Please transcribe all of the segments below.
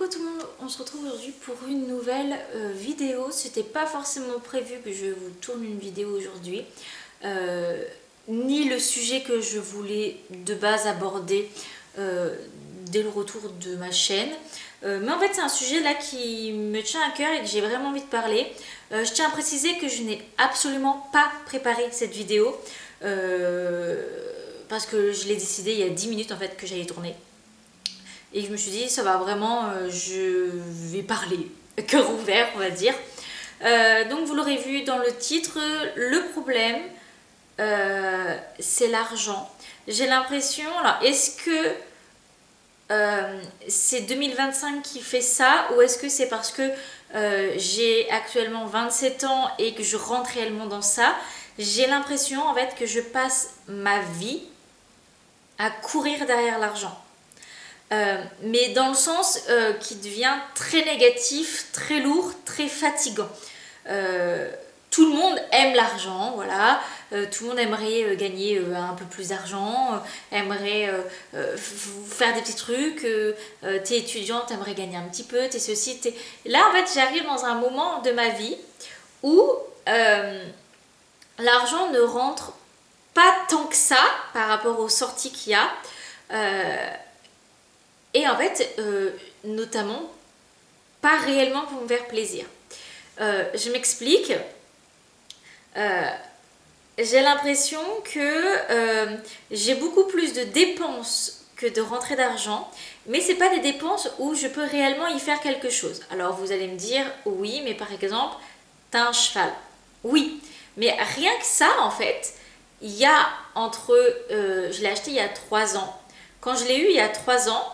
Coucou tout le monde, on se retrouve aujourd'hui pour une nouvelle vidéo. C'était pas forcément prévu que je vous tourne une vidéo aujourd'hui, ni le sujet que je voulais de base aborder dès le retour de ma chaîne. Mais en fait c'est un sujet là qui me tient à cœur et que j'ai vraiment envie de parler. Je tiens à préciser que je n'ai absolument pas préparé cette vidéo parce que je l'ai décidé il y a 10 minutes en fait que j'allais tourner. Et je me suis dit, ça va vraiment, je vais parler, cœur ouvert, on va dire. Donc vous l'aurez vu dans le titre, le problème, c'est l'argent. J'ai l'impression, alors est-ce que c'est 2025 qui fait ça, ou est-ce que c'est parce que j'ai actuellement 27 ans et que je rentre réellement dans ça? J'ai l'impression en fait que je passe ma vie à courir derrière l'argent. Mais dans le sens qui devient très négatif, très lourd, très fatigant. Tout le monde aime l'argent, voilà. Tout le monde aimerait gagner un peu plus d'argent, aimerait faire des petits trucs. T'es étudiante, t'aimerais gagner un petit peu, t'es ceci, t'es... Là, en fait, j'arrive dans un moment de ma vie où l'argent ne rentre pas tant que ça par rapport aux sorties qu'il y a. Et en fait, notamment, pas réellement pour me faire plaisir. Je m'explique. J'ai l'impression que j'ai beaucoup plus de dépenses que de rentrées d'argent, mais c'est pas des dépenses où je peux réellement y faire quelque chose. Alors vous allez me dire, oui, mais par exemple, t'as un cheval. Oui, mais rien que ça, en fait, il y a entre... je l'ai acheté il y a 3 ans. Quand je l'ai eu il y a 3 ans,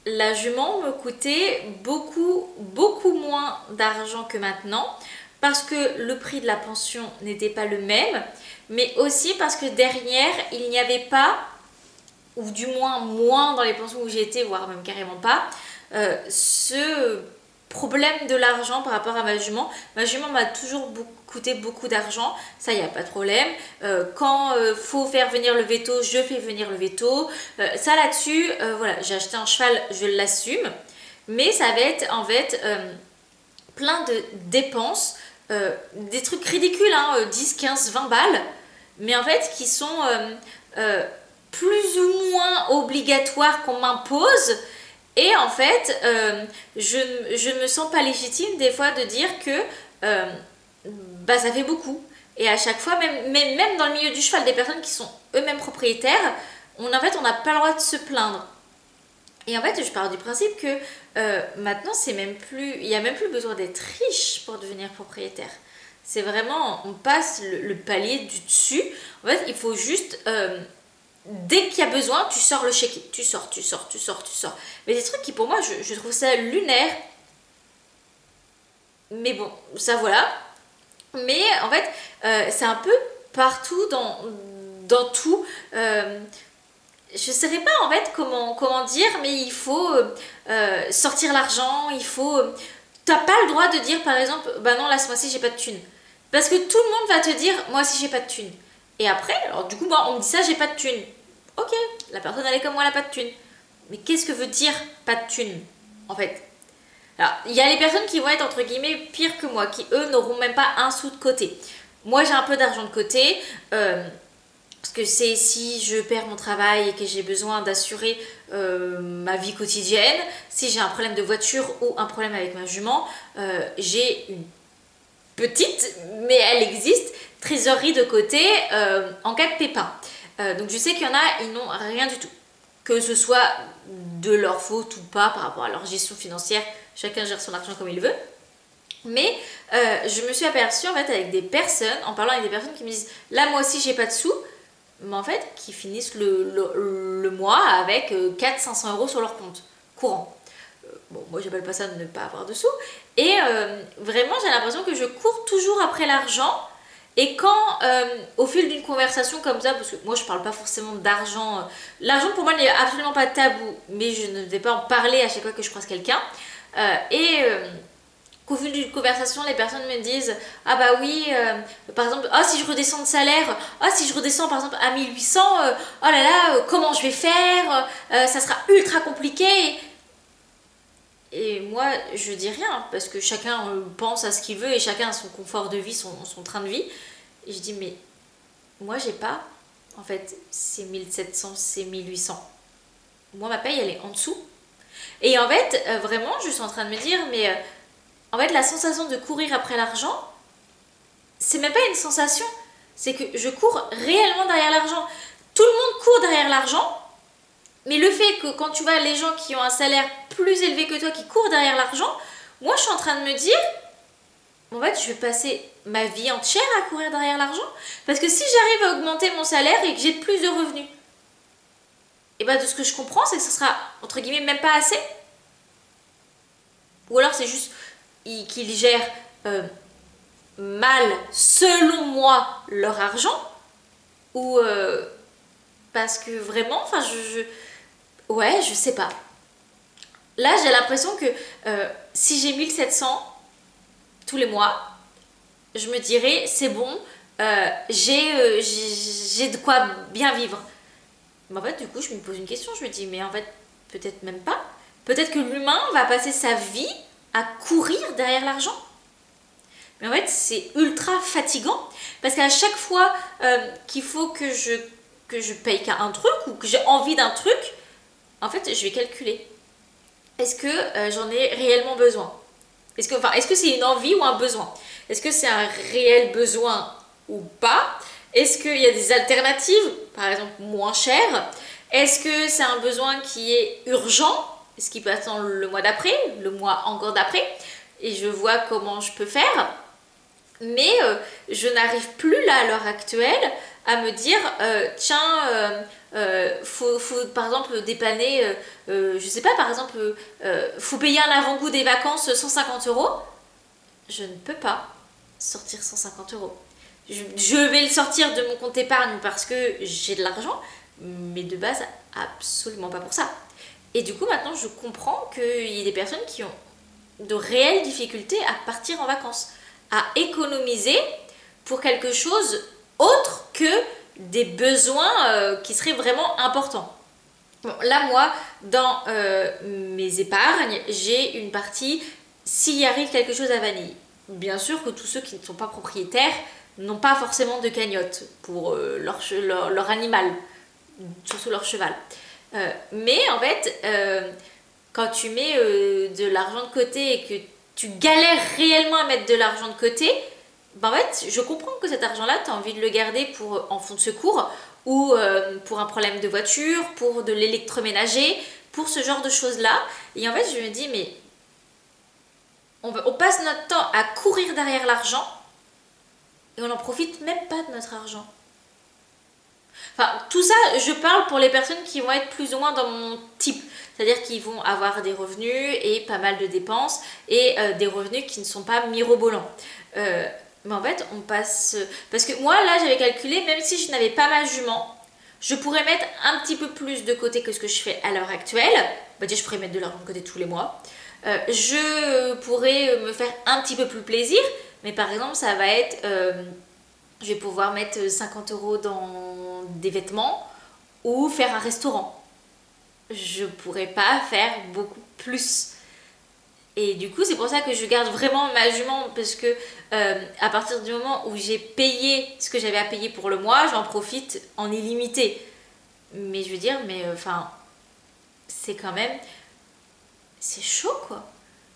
la jument me coûtait beaucoup moins d'argent que maintenant, parce que le prix de la pension n'était pas le même, mais aussi parce que derrière il n'y avait pas, ou du moins dans les pensions où j'étais, voire même carrément pas, ce problème de l'argent par rapport à ma jument. Ma jument m'a toujours coûté beaucoup d'argent, ça y a pas de problème. Quand faut faire venir le veto, je fais venir le veto. Ça là-dessus, voilà, j'ai acheté un cheval, je l'assume. Mais ça va être en fait plein de dépenses, des trucs ridicules, hein, 10, 15, 20 balles, mais en fait qui sont plus ou moins obligatoires qu'on m'impose. Et en fait, je ne me sens pas légitime des fois de dire que bah, ça fait beaucoup. Et à chaque fois, même dans le milieu du cheval, des personnes qui sont eux-mêmes propriétaires, en fait, on n'a pas le droit de se plaindre. Et en fait, je pars du principe que maintenant, c'est même plus, il n'y a même plus besoin d'être riche pour devenir propriétaire. C'est vraiment, on passe le palier du dessus. En fait, il faut juste... dès qu'il y a besoin, tu sors le chéquier. Tu sors. Mais des trucs qui, pour moi, je trouve ça lunaire. Mais bon, ça voilà. Mais en fait, c'est un peu partout dans tout. Je ne saurais pas en fait comment dire, mais il faut sortir l'argent, il faut... T'as pas le droit de dire par exemple, bah non, là ce mois-ci j'ai pas de thune. Parce que tout le monde va te dire, moi aussi j'ai pas de thune. Et après, alors du coup, moi on me dit ça, j'ai pas de thune. Ok, la personne elle est comme moi, elle a pas de thune. Mais qu'est-ce que veut dire pas de thune en fait? Alors, il y a les personnes qui vont être entre guillemets pires que moi, qui eux n'auront même pas un sou de côté. Moi j'ai un peu d'argent de côté, parce que c'est si je perds mon travail et que j'ai besoin d'assurer ma vie quotidienne, si j'ai un problème de voiture ou un problème avec ma jument, j'ai une petite, mais elle existe, trésorerie de côté en cas de pépin. Donc je sais qu'il y en a, ils n'ont rien du tout. Que ce soit de leur faute ou pas par rapport à leur gestion financière, chacun gère son argent comme il veut. Mais je me suis aperçue en fait avec des personnes, en parlant avec des personnes qui me disent là moi aussi j'ai pas de sous, mais en fait qui finissent le mois avec 400-500 euros sur leur compte courant. Bon, moi j'appelle pas ça de ne pas avoir de sous. Et vraiment j'ai l'impression que je cours toujours après l'argent. Et quand, au fil d'une conversation comme ça, parce que moi je parle pas forcément d'argent, l'argent pour moi n'est absolument pas tabou, mais je ne vais pas en parler à chaque fois que je croise quelqu'un. Qu'au fil d'une conversation, les personnes me disent ah bah oui, par exemple, ah si je redescends de salaire, ah si je redescends par exemple à 1800, oh là là, comment je vais faire, ça sera ultra compliqué. moi, je dis rien, parce que chacun pense à ce qu'il veut et chacun a son confort de vie, son train de vie. Et je dis, mais moi, j'ai pas, en fait, c'est 1700, c'est 1800. Moi, ma paye, elle est en dessous. Et en fait, vraiment, je suis en train de me dire, mais en fait, la sensation de courir après l'argent, c'est même pas une sensation, c'est que je cours réellement derrière l'argent. Tout le monde court derrière l'argent, mais le fait que quand tu vois les gens qui ont un salaire plus élevé que toi qui courent derrière l'argent, moi je suis en train de me dire, en fait je vais passer ma vie entière à courir derrière l'argent. Parce que si j'arrive à augmenter mon salaire et que j'ai plus de revenus, et bah de ce que je comprends c'est que ce sera entre guillemets même pas assez. Ou alors c'est juste qu'ils gèrent mal, selon moi, leur argent. Ou parce que vraiment, enfin ouais, je sais pas. Là, j'ai l'impression que si j'ai 1700 tous les mois, je me dirais, c'est bon, j'ai de quoi bien vivre. Mais en fait, du coup, je me pose une question, je me dis, mais en fait, peut-être même pas. Peut-être que l'humain va passer sa vie à courir derrière l'argent. Mais en fait, c'est ultra fatigant. Parce qu'à chaque fois qu'il faut que je paye un truc ou que j'ai envie d'un truc, en fait, je vais calculer. Est-ce que j'en ai réellement besoin? Est-ce que c'est une envie ou un besoin? Est-ce que c'est un réel besoin ou pas? Est-ce qu'il y a des alternatives, par exemple moins chères? Est-ce que c'est un besoin qui est urgent? Est-ce qu'il peut attendre le mois d'après, le mois encore d'après? Et je vois comment je peux faire. Mais je n'arrive plus là à l'heure actuelle à me dire tiens faut par exemple dépanner je sais pas par exemple faut payer un avant-goût des vacances 150 €. Je ne peux pas sortir 150 €. Je vais le sortir de mon compte épargne parce que j'ai de l'argent, mais de base absolument pas pour ça. Et du coup maintenant je comprends qu'il y a des personnes qui ont de réelles difficultés à partir en vacances, à économiser pour quelque chose autre que des besoins qui seraient vraiment importants. Bon, là, moi, dans mes épargnes, j'ai une partie s'il y arrive quelque chose à vanille. Bien sûr que tous ceux qui ne sont pas propriétaires n'ont pas forcément de cagnotte pour leur animal, surtout leur cheval. Mais en fait, quand tu mets de l'argent de côté et que tu galères réellement à mettre de l'argent de côté, ben en fait, je comprends que cet argent-là, tu as envie de le garder pour en fonds de secours ou pour un problème de voiture, pour de l'électroménager, pour ce genre de choses-là. Et en fait, je me dis, mais on passe notre temps à courir derrière l'argent et on n'en profite même pas de notre argent. Enfin, tout ça, je parle pour les personnes qui vont être plus ou moins dans mon type. C'est-à-dire qu'ils vont avoir des revenus et pas mal de dépenses et des revenus qui ne sont pas mirobolants. Mais en fait, on passe... Parce que moi, là, j'avais calculé, même si je n'avais pas ma jument, je pourrais mettre un petit peu plus de côté que ce que je fais à l'heure actuelle. Bah, déjà, je pourrais mettre de l'argent de côté tous les mois. Je pourrais me faire un petit peu plus plaisir. Mais par exemple, ça va être... je vais pouvoir mettre 50 € dans des vêtements ou faire un restaurant. Je pourrais pas faire beaucoup plus. Et du coup, c'est pour ça que je garde vraiment ma jument parce que à partir du moment où j'ai payé ce que j'avais à payer pour le mois, j'en profite en illimité. Mais je veux dire, c'est quand même... C'est chaud, quoi.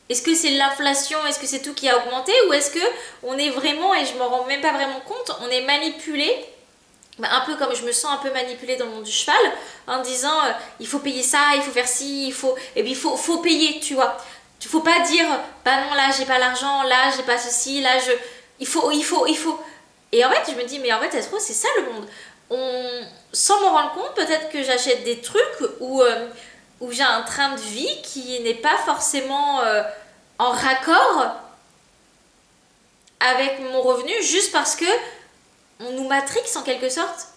Est-ce que c'est l'inflation? Est-ce que c'est tout qui a augmenté? Ou est-ce que on est vraiment, et je m'en rends même pas vraiment compte, on est manipulé, un peu comme je me sens un peu manipulée dans le monde du cheval, en disant il faut payer ça, il faut faire ci, et puis il faut payer, tu vois. Il faut pas dire bah non, là j'ai pas l'argent, là j'ai pas ceci, là il faut. Et en fait, je me dis, mais en fait, ça se trouve, c'est ça le monde. Sans m'en rendre compte, peut-être que j'achète des trucs où j'ai un train de vie qui n'est pas forcément en raccord avec mon revenu, juste parce que on nous matrixe en quelque sorte.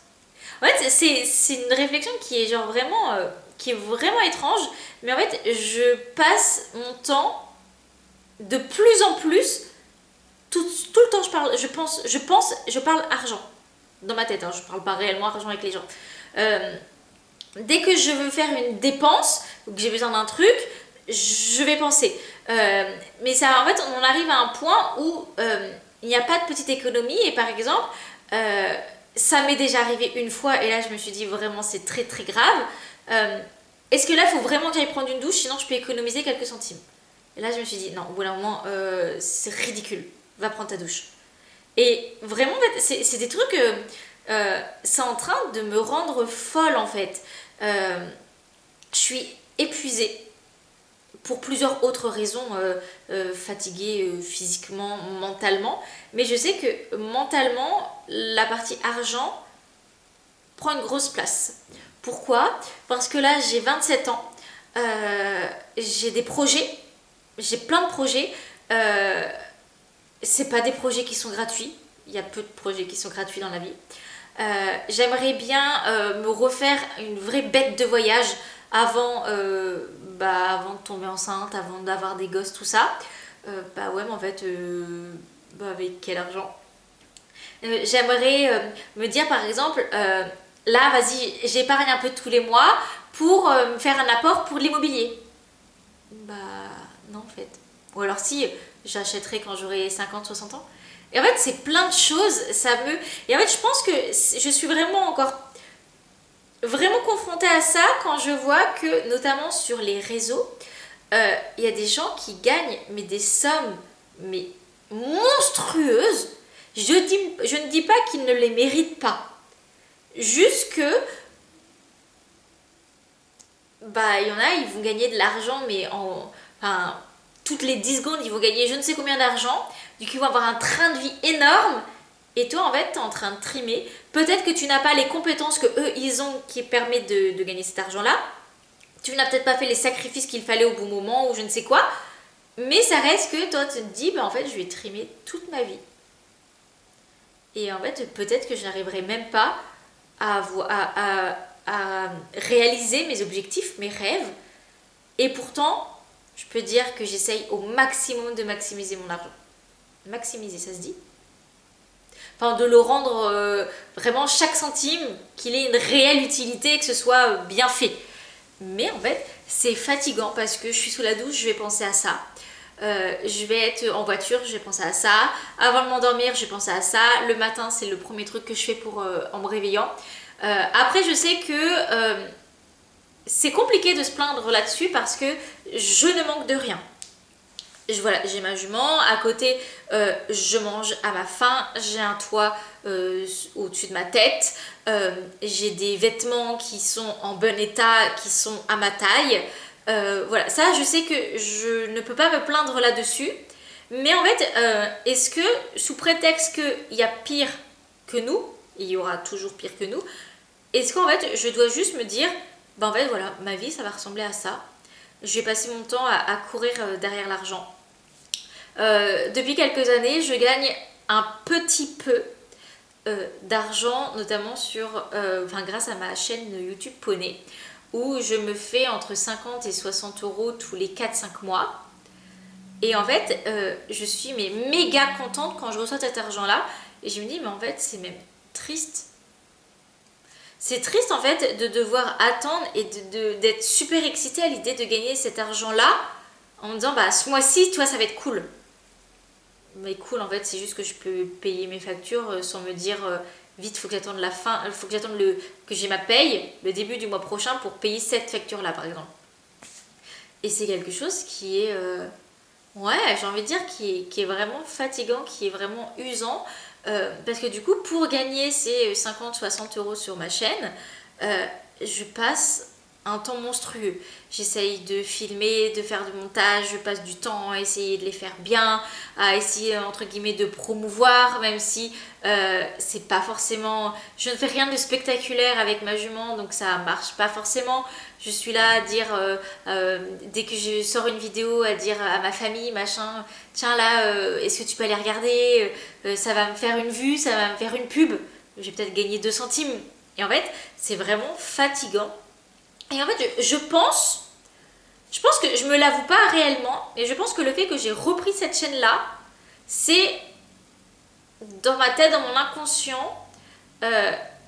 En fait, c'est une réflexion qui est genre vraiment, qui est vraiment étrange, mais en fait, je passe mon temps de plus en plus, tout le temps je parle argent dans ma tête, hein, je parle pas réellement argent avec les gens. Dès que je veux faire une dépense ou que j'ai besoin d'un truc, je vais penser. Mais ça, en fait, on arrive à un point où il n'y a pas de petite économie. Et par exemple, ça m'est déjà arrivé une fois. Et là, je me suis dit vraiment, c'est très très grave. Est-ce que là, il faut vraiment que j'aille prendre une douche, sinon je peux économiser quelques centimes. Et là, je me suis dit, non, au bout d'un moment, c'est ridicule. Va prendre ta douche. Et vraiment, en fait, c'est des trucs... c'est en train de me rendre folle, en fait. Je suis épuisée pour plusieurs autres raisons, fatiguée physiquement, mentalement. Mais je sais que mentalement, la partie argent prend une grosse place. Pourquoi? Parce que là, j'ai 27 ans. J'ai des projets. J'ai plein de projets. C'est pas des projets qui sont gratuits. Il y a peu de projets qui sont gratuits dans la vie. J'aimerais bien me refaire une vraie bête de voyage avant, avant de tomber enceinte, avant d'avoir des gosses, tout ça. Bah ouais, mais en fait, avec quel argent? J'aimerais me dire par exemple, là, vas-y, j'épargne un peu tous les mois pour me faire un apport pour l'immobilier. Bah non, en fait. Ou alors si, j'achèterai quand j'aurai 50, 60 ans. Et en fait, c'est plein de choses, ça me... Et en fait, je pense que je suis vraiment encore vraiment confrontée à ça quand je vois que, notamment sur les réseaux, il y a des gens qui gagnent mais des sommes mais monstrueuses. Je ne dis pas qu'ils ne les méritent pas. Juste que, il y en a, ils vont gagner de l'argent, mais enfin, toutes les 10 secondes, ils vont gagner je ne sais combien d'argent. Du coup, ils vont avoir un train de vie énorme. Et toi, en fait, tu es en train de trimer. Peut-être que tu n'as pas les compétences que eux, ils ont qui permettent de gagner cet argent-là. Tu n'as peut-être pas fait les sacrifices qu'il fallait au bon moment ou je ne sais quoi. Mais ça reste que toi, tu te dis, en fait, je vais trimer toute ma vie. Et en fait, peut-être que je n'arriverai même pas à réaliser mes objectifs, mes rêves. Et pourtant, je peux dire que j'essaye au maximum de maximiser mon argent. Maximiser, ça se dit? Enfin, de le rendre vraiment chaque centime, qu'il ait une réelle utilité et que ce soit bien fait. Mais en fait, c'est fatigant parce que je suis sous la douche, je vais penser à ça. Je vais être en voiture, je vais penser à ça. Avant de m'endormir, je vais penser à ça. Le matin, c'est le premier truc que je fais en me réveillant. Après, je sais que c'est compliqué de se plaindre là-dessus parce que je ne manque de rien. Voilà, j'ai ma jument, à côté je mange à ma faim, j'ai un toit au-dessus de ma tête, j'ai des vêtements qui sont en bon état, qui sont à ma taille. Voilà, ça je sais que je ne peux pas me plaindre là-dessus. Mais en fait, est-ce que sous prétexte qu'il y a pire que nous, il y aura toujours pire que nous, est-ce qu'en fait je dois juste me dire, en fait voilà, ma vie ça va ressembler à ça. Je vais passer mon temps à courir derrière l'argent. Depuis quelques années, je gagne un petit peu d'argent, notamment grâce à ma chaîne YouTube Poney, où je me fais entre 50 et 60 euros tous les 4-5 mois. Et en fait, je suis méga contente quand je reçois cet argent-là. Et je me dis, mais en fait, c'est même triste. C'est triste en fait de devoir attendre et d'être super excitée à l'idée de gagner cet argent-là en me disant, ce mois-ci, toi, ça va être cool. Mais cool, en fait, c'est juste que je peux payer mes factures sans me dire vite, faut que j'attende la fin, faut que j'attende que j'ai ma paye le début du mois prochain pour payer cette facture-là, par exemple. Et c'est quelque chose qui est, j'ai envie de dire, qui est vraiment fatigant, qui est vraiment usant. Parce que du coup, pour gagner ces 50-60 euros sur ma chaîne, je passe un temps monstrueux. J'essaye de filmer, de faire du montage, je passe du temps à essayer de les faire bien, à essayer entre guillemets de promouvoir, même si c'est pas forcément... Je ne fais rien de spectaculaire avec ma jument, donc ça marche pas forcément. Je suis là à dire, dès que je sors une vidéo, à dire à ma famille, machin, tiens là, est-ce que tu peux aller regarder, ça va me faire une vue, ça va me faire une pub, j'ai peut-être gagné 2 centimes. Et en fait, c'est vraiment fatigant. Et en fait, je pense que je me l'avoue pas réellement, mais je pense que le fait que j'ai repris cette chaîne-là, c'est dans ma tête, dans mon inconscient,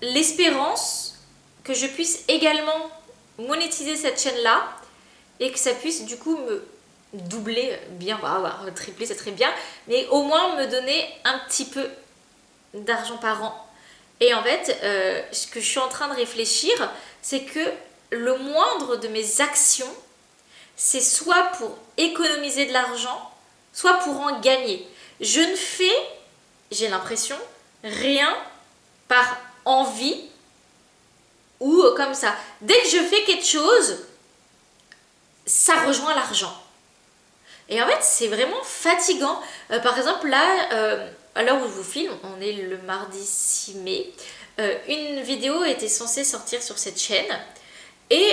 l'espérance que je puisse également monétiser cette chaîne-là et que ça puisse du coup me doubler, bien, tripler c'est très bien, mais au moins me donner un petit peu d'argent par an. Et en fait, ce que je suis en train de réfléchir, c'est que le moindre de mes actions, c'est soit pour économiser de l'argent, soit pour en gagner. Je ne fais, j'ai l'impression, rien par envie ou comme ça. Dès que je fais quelque chose, ça rejoint l'argent. Et en fait, c'est vraiment fatigant. Par exemple, là, à l'heure où je vous filme, on est le mardi 6 mai, une vidéo était censée sortir sur cette chaîne et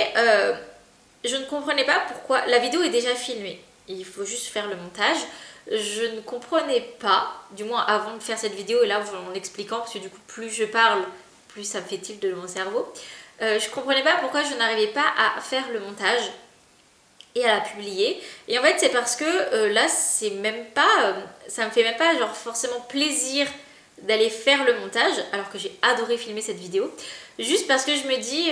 je ne comprenais pas pourquoi. La vidéo est déjà filmée, il faut juste faire le montage. Je ne comprenais pas, du moins avant de faire cette vidéo, et là en expliquant, parce que du coup plus je parle, plus ça me fait tilt de mon cerveau. Je comprenais pas pourquoi je n'arrivais pas à faire le montage et à la publier. Et en fait c'est parce que là c'est même pas, ça me fait même pas genre forcément plaisir d'aller faire le montage, alors que j'ai adoré filmer cette vidéo, juste parce que je me dis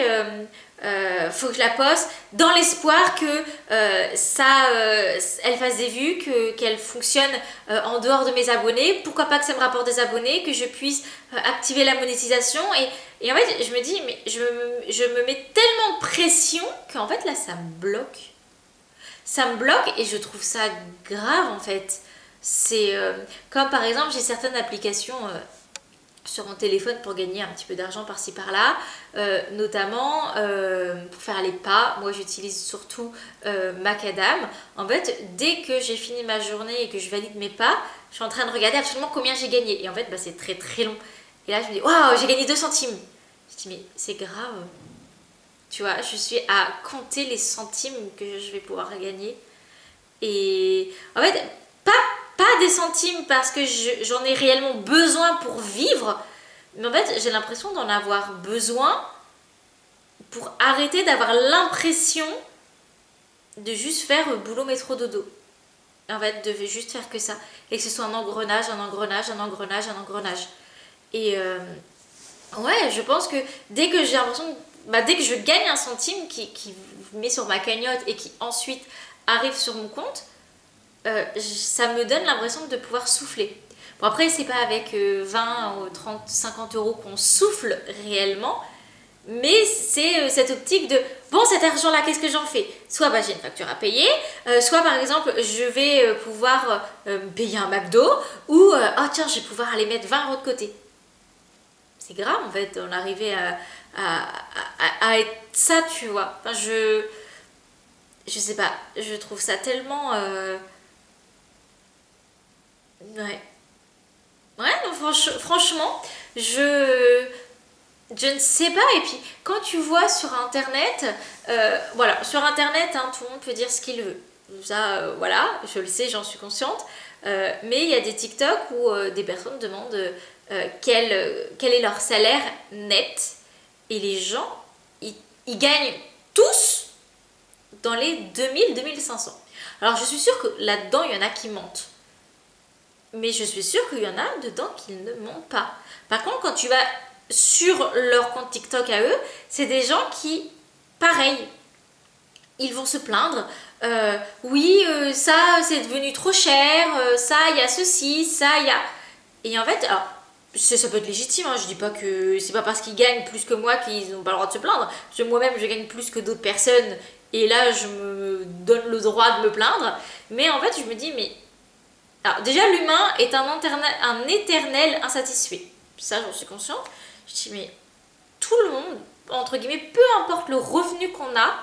faut que je la poste dans l'espoir que elle fasse des vues, qu'elle fonctionne en dehors de mes abonnés, pourquoi pas que ça me rapporte des abonnés, que je puisse activer la monétisation, et en fait je me dis mais je me mets tellement de pression qu'en fait là ça me bloque et je trouve ça grave en fait. C'est comme par exemple j'ai certaines applications sur mon téléphone pour gagner un petit peu d'argent par-ci par-là, notamment pour faire les pas. Moi j'utilise surtout Macadam. En fait dès que j'ai fini ma journée et que je valide mes pas, je suis en train de regarder absolument combien j'ai gagné, et en fait bah, c'est très très long, et là je me dis waouh j'ai gagné 2 centimes. Je dis mais c'est grave. Tu vois, je suis à compter les centimes que je vais pouvoir gagner. Et en fait, pas des centimes parce que j'en ai réellement besoin pour vivre, mais en fait, j'ai l'impression d'en avoir besoin pour arrêter d'avoir l'impression de juste faire boulot, métro, dodo. En fait, de juste faire que ça. Et que ce soit un engrenage, un engrenage, un engrenage, un engrenage. Et ouais, je pense que dès que j'ai l'impression dès que je gagne un centime qui met sur ma cagnotte et qui ensuite arrive sur mon compte, ça me donne l'impression de pouvoir souffler. Bon après c'est pas avec 20 ou 30, 50 euros qu'on souffle réellement, mais c'est cette optique de bon cet argent là qu'est-ce que j'en fais, soit j'ai une facture à payer, soit par exemple je vais pouvoir payer un McDo, ou oh tiens je vais pouvoir aller mettre 20 euros de côté. C'est grave en fait d'en arriver à être ça, tu vois. Enfin, je sais pas, je trouve ça tellement ouais non, franchement je ne sais pas. Et puis quand tu vois sur internet voilà, sur internet hein, tout le monde peut dire ce qu'il veut, ça voilà, je le sais, j'en suis consciente, mais il y a des TikTok où des personnes demandent quel est leur salaire net, et les gens ils gagnent tous dans les 2000-2500. Alors je suis sûre que là-dedans il y en a qui mentent, mais je suis sûre qu'il y en a dedans qui ne mentent pas. Par contre quand tu vas sur leur compte TikTok à eux, c'est des gens qui, pareil, ils vont se plaindre. Oui, ça c'est devenu trop cher, ça il y a ceci, ça il y a... Et en fait, alors, ça peut être légitime, hein, je dis pas que c'est pas parce qu'ils gagnent plus que moi qu'ils n'ont pas le droit de se plaindre. Parce que moi-même je gagne plus que d'autres personnes, et là je me donne le droit de me plaindre. Mais en fait je me dis, mais... Alors déjà l'humain est un éternel insatisfait. Ça j'en suis consciente. Je dis mais tout le monde, entre guillemets, peu importe le revenu qu'on a,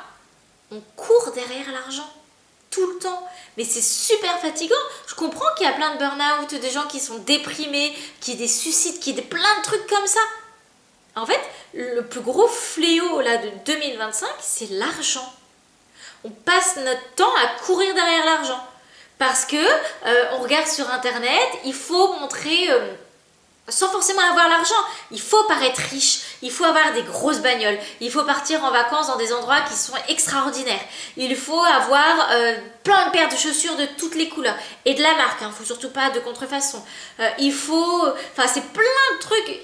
on court derrière l'argent. Tout le temps. Mais c'est super fatigant. Je comprends qu'il y a plein de burn-out, des gens qui sont déprimés, qui aient des suicides, qui aient plein de trucs comme ça. En fait, le plus gros fléau là de 2025, c'est l'argent. On passe notre temps à courir derrière l'argent. Parce que on regarde sur internet, il faut montrer... sans forcément avoir l'argent, il faut paraître riche, il faut avoir des grosses bagnoles, il faut partir en vacances dans des endroits qui sont extraordinaires, il faut avoir plein de paires de chaussures de toutes les couleurs et de la marque, hein, faut surtout pas de contrefaçon, il faut, enfin c'est plein de trucs,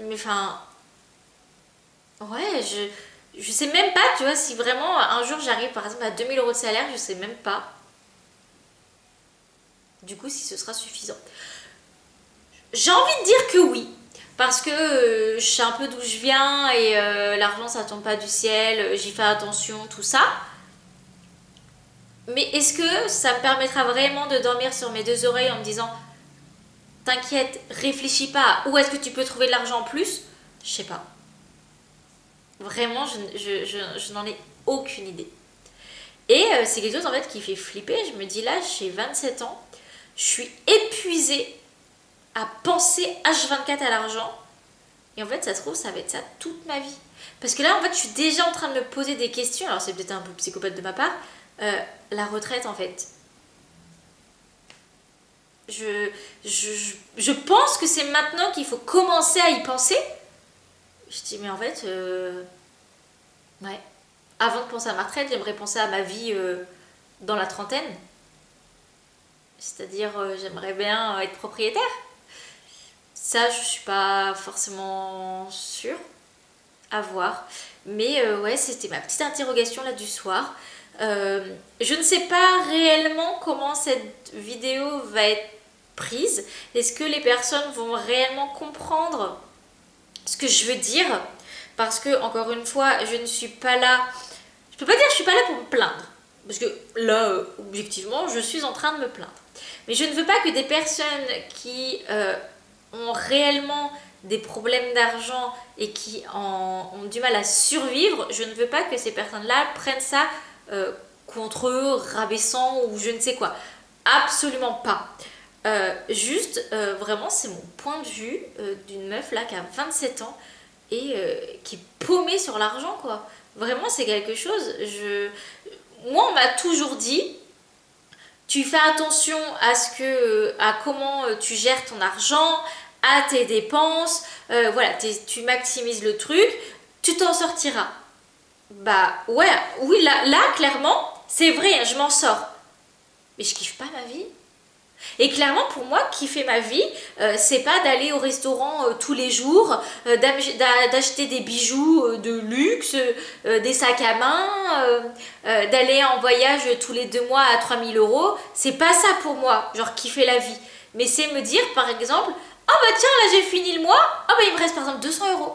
mais enfin ouais Je sais même pas, tu vois, si vraiment un jour j'arrive par exemple à 2000 € de salaire, je sais même pas du coup si ce sera suffisant. J'ai envie de dire que oui, parce que je sais un peu d'où je viens et l'argent ça tombe pas du ciel, j'y fais attention, tout ça. Mais est-ce que ça me permettra vraiment de dormir sur mes deux oreilles en me disant t'inquiète, réfléchis pas à où est-ce que tu peux trouver de l'argent en plus? Je sais pas. Vraiment, je n'en ai aucune idée. Et c'est quelque chose en fait qui fait flipper. Je me dis là, j'ai 27 ans, je suis épuisée à penser H24 à l'argent. Et en fait, ça se trouve, ça va être ça toute ma vie. Parce que là, en fait, je suis déjà en train de me poser des questions. Alors, c'est peut-être un peu psychopathe de ma part. La retraite, en fait. Je pense que c'est maintenant qu'il faut commencer à y penser. Je dis, mais en fait, ouais. Avant de penser à ma retraite, j'aimerais penser à ma vie dans la trentaine. C'est-à-dire, j'aimerais bien être propriétaire. Ça, je suis pas forcément sûre. À voir. Mais ouais, c'était ma petite interrogation là du soir. Je ne sais pas réellement comment cette vidéo va être prise. Est-ce que les personnes vont réellement comprendre ce que je veux dire? Parce que, encore une fois, je ne suis pas là. Je peux pas dire que je suis pas là pour me plaindre. Parce que là, objectivement, je suis en train de me plaindre. Mais je ne veux pas que des personnes qui ont réellement des problèmes d'argent et qui ont du mal à survivre, je ne veux pas que ces personnes-là prennent ça contre eux, rabaissant ou je ne sais quoi. Absolument pas. Juste, vraiment, c'est mon point de vue d'une meuf là qui a 27 ans et qui est paumée sur l'argent, quoi. Vraiment, c'est quelque chose. Moi, on m'a toujours dit, tu fais attention à comment tu gères ton argent, à tes dépenses, voilà, tu maximises le truc, tu t'en sortiras. Bah ouais, oui, là clairement, c'est vrai, je m'en sors. Mais je kiffe pas ma vie. Et clairement, pour moi, kiffer ma vie, c'est pas d'aller au restaurant tous les jours, d'acheter des bijoux de luxe, des sacs à main, d'aller en voyage tous les 2 mois à 3000 €. C'est pas ça pour moi, genre kiffer la vie. Mais c'est me dire, par exemple, ah bah tiens, là j'ai fini le mois, ah bah il me reste par exemple 200 €.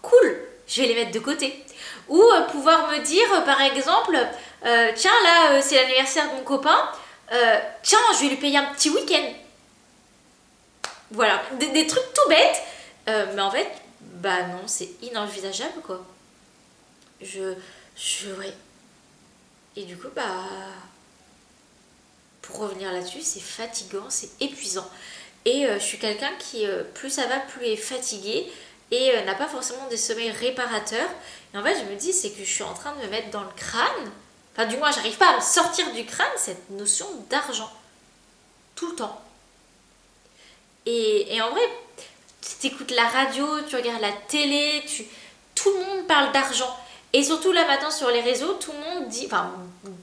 Cool, je vais les mettre de côté. Ou pouvoir me dire, par exemple, tiens, là c'est l'anniversaire de mon copain, tiens, je vais lui payer un petit week-end. Voilà, des trucs tout bêtes. Mais en fait, bah non, c'est inenvisageable quoi. Ouais. Et du coup, bah, pour revenir là-dessus, c'est fatigant, c'est épuisant. Et je suis quelqu'un qui, plus ça va, plus est fatigué et n'a pas forcément des sommeils réparateurs. Et en fait, je me dis, c'est que je suis en train de me mettre dans le crâne, enfin du moins, j'arrive pas à me sortir du crâne cette notion d'argent. Tout le temps. Et en vrai, tu écoutes la radio, tu regardes la télé, tout le monde parle d'argent. Et surtout là maintenant sur les réseaux, tout le monde dit, enfin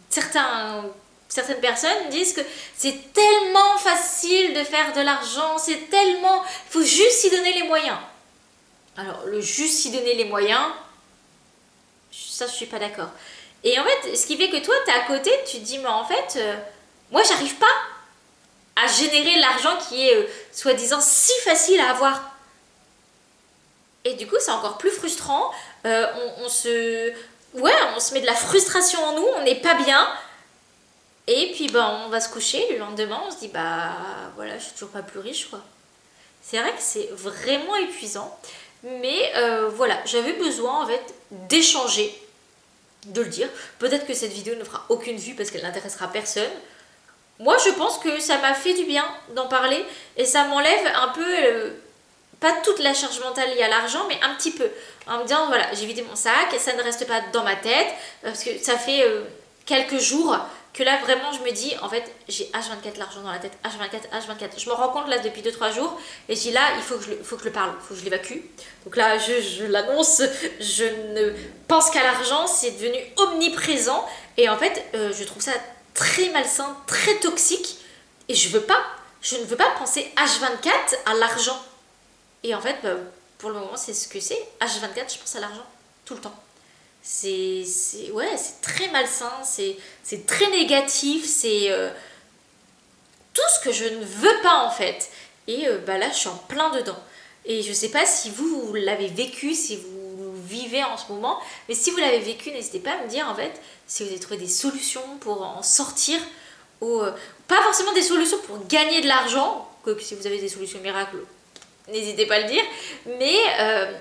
certaines personnes disent que c'est tellement facile de faire de l'argent, c'est tellement... Il faut juste s'y donner les moyens. Alors le juste s'y donner les moyens, ça je suis pas d'accord. Et en fait, ce qui fait que toi, t'es à côté, tu te dis, mais en fait, moi j'arrive pas à générer l'argent qui est soi-disant si facile à avoir. Et du coup, c'est encore plus frustrant. On se... Ouais, on se met de la frustration en nous, on n'est pas bien. Et puis, ben, on va se coucher, le lendemain, on se dit, bah, voilà, je suis toujours pas plus riche, quoi. C'est vrai que c'est vraiment épuisant. Mais voilà, j'avais besoin, en fait, d'échanger, de le dire. Peut-être que cette vidéo ne fera aucune vue parce qu'elle n'intéressera personne. Moi, je pense que ça m'a fait du bien d'en parler et ça m'enlève un peu, pas toute la charge mentale liée à l'argent, mais un petit peu. En me disant, voilà, j'ai vidé mon sac, ça ne reste pas dans ma tête, parce que ça fait quelques jours que là, vraiment, je me dis, en fait, j'ai H24 l'argent dans la tête, H24, H24. Je me rends compte là depuis 2-3 jours et je dis là, il faut que je le parle, il faut que je l'évacue. Donc là, je l'annonce, je ne pense qu'à l'argent, c'est devenu omniprésent et en fait, je trouve ça très malsain, très toxique et je ne veux pas penser H24 à l'argent. Et en fait, bah, pour le moment, c'est ce que c'est. H24, je pense à l'argent tout le temps. ouais, c'est très malsain, c'est très négatif, c'est tout ce que je ne veux pas en fait. Et bah là, je suis en plein dedans. Et je sais pas si vous l'avez vécu, si vous vivez en ce moment, mais si vous l'avez vécu, n'hésitez pas à me dire en fait si vous avez trouvé des solutions pour en sortir, ou pas forcément des solutions pour gagner de l'argent, que si vous avez des solutions miracles, n'hésitez pas à le dire, mais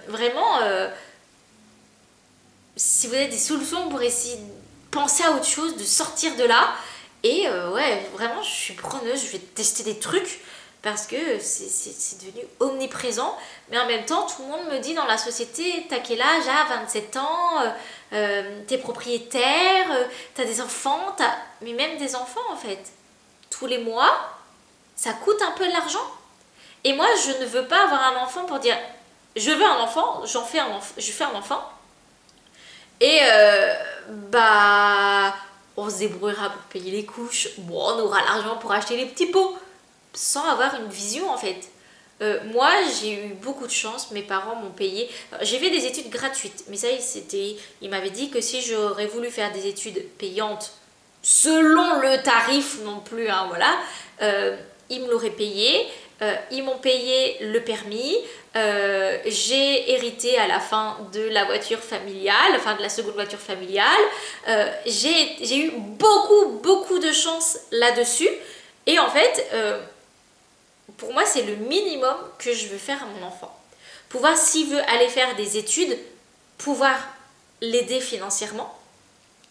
vraiment, si vous avez des solutions pour essayer de penser à autre chose, de sortir de là. Et ouais, vraiment, je suis preneuse, je vais tester des trucs parce que c'est devenu omniprésent. Mais en même temps, tout le monde me dit dans la société, t'as quel âge? Ah, 27 ans, t'es propriétaire, t'as des enfants, mais même des enfants en fait. Tous les mois, ça coûte un peu de l'argent. Et moi, je ne veux pas avoir un enfant pour dire, je veux un enfant, je fais un enfant. Et bah, on se débrouillera pour payer les couches. Bon, on aura l'argent pour acheter les petits pots. Sans avoir une vision en fait. Moi, j'ai eu beaucoup de chance. Mes parents m'ont payé. J'ai fait des études gratuites. Mais ça, ils m'avaient dit que si j'aurais voulu faire des études payantes, selon le tarif non plus, hein, voilà, ils me l'auraient payé. Ils m'ont payé le permis. J'ai hérité à la fin de la voiture familiale, enfin de la seconde voiture familiale. J'ai eu beaucoup de chance là-dessus. Et en fait, pour moi, c'est le minimum que je veux faire à mon enfant. Pouvoir, s'il veut aller faire des études, pouvoir l'aider financièrement.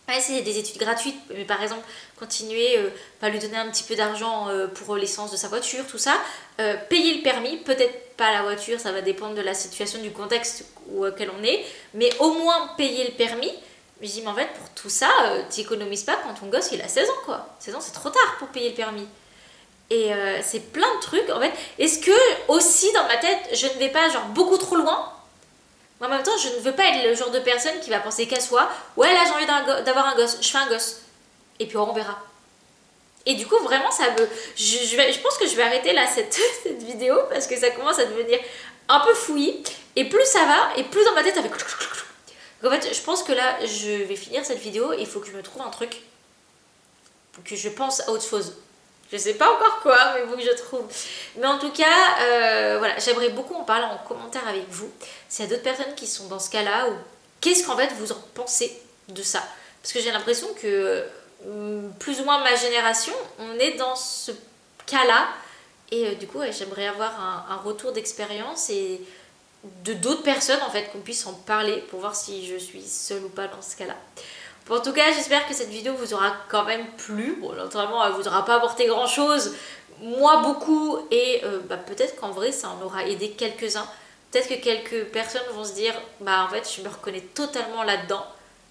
Ouais, c'est des études gratuites, mais par exemple, continuer, lui donner un petit peu d'argent pour l'essence de sa voiture, tout ça. Payer le permis, peut-être pas la voiture, ça va dépendre de la situation, du contexte auquel on est, mais au moins payer le permis. Mais je dis, mais en fait, pour tout ça, tu économises pas quand ton gosse il a 16 ans, quoi. 16 ans, c'est trop tard pour payer le permis. Et c'est plein de trucs, en fait. Est-ce que, aussi, dans ma tête, je ne vais pas, genre, beaucoup trop loin? Moi, en même temps, je ne veux pas être le genre de personne qui va penser qu'à soi. Ouais, là, j'ai envie d'avoir un gosse. Je fais un gosse. Et puis, on verra. Et du coup, vraiment, ça me... Je pense que je vais arrêter, là, cette vidéo, parce que ça commence à devenir un peu fouillis. Et plus ça va, et plus dans ma tête, ça fait... Donc, en fait, je pense que là, je vais finir cette vidéo. Il faut que je me trouve un truc. Pour que je pense à autre chose. Je sais pas encore quoi, mais il faut que je trouve. Mais en tout cas, voilà, j'aimerais beaucoup en parler en commentaire avec vous. S'il y a d'autres personnes qui sont dans ce cas-là, ou qu'est-ce qu'en fait vous en pensez de ça? Parce que j'ai l'impression que plus ou moins ma génération, on est dans ce cas-là. Et du coup, ouais, j'aimerais avoir un retour d'expérience et de d'autres personnes en fait, qu'on puisse en parler pour voir si je suis seule ou pas dans ce cas-là. Bon, en tout cas, j'espère que cette vidéo vous aura quand même plu. Bon, naturellement, elle vous aura pas apporté grand-chose, moi beaucoup, et peut-être qu'en vrai, ça en aura aidé quelques-uns. Peut-être que quelques personnes vont se dire, bah en fait, je me reconnais totalement là-dedans,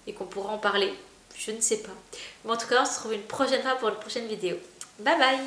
et qu'on pourra en parler. Je ne sais pas. Mais en tout cas, on se retrouve une prochaine fois pour une prochaine vidéo. Bye bye!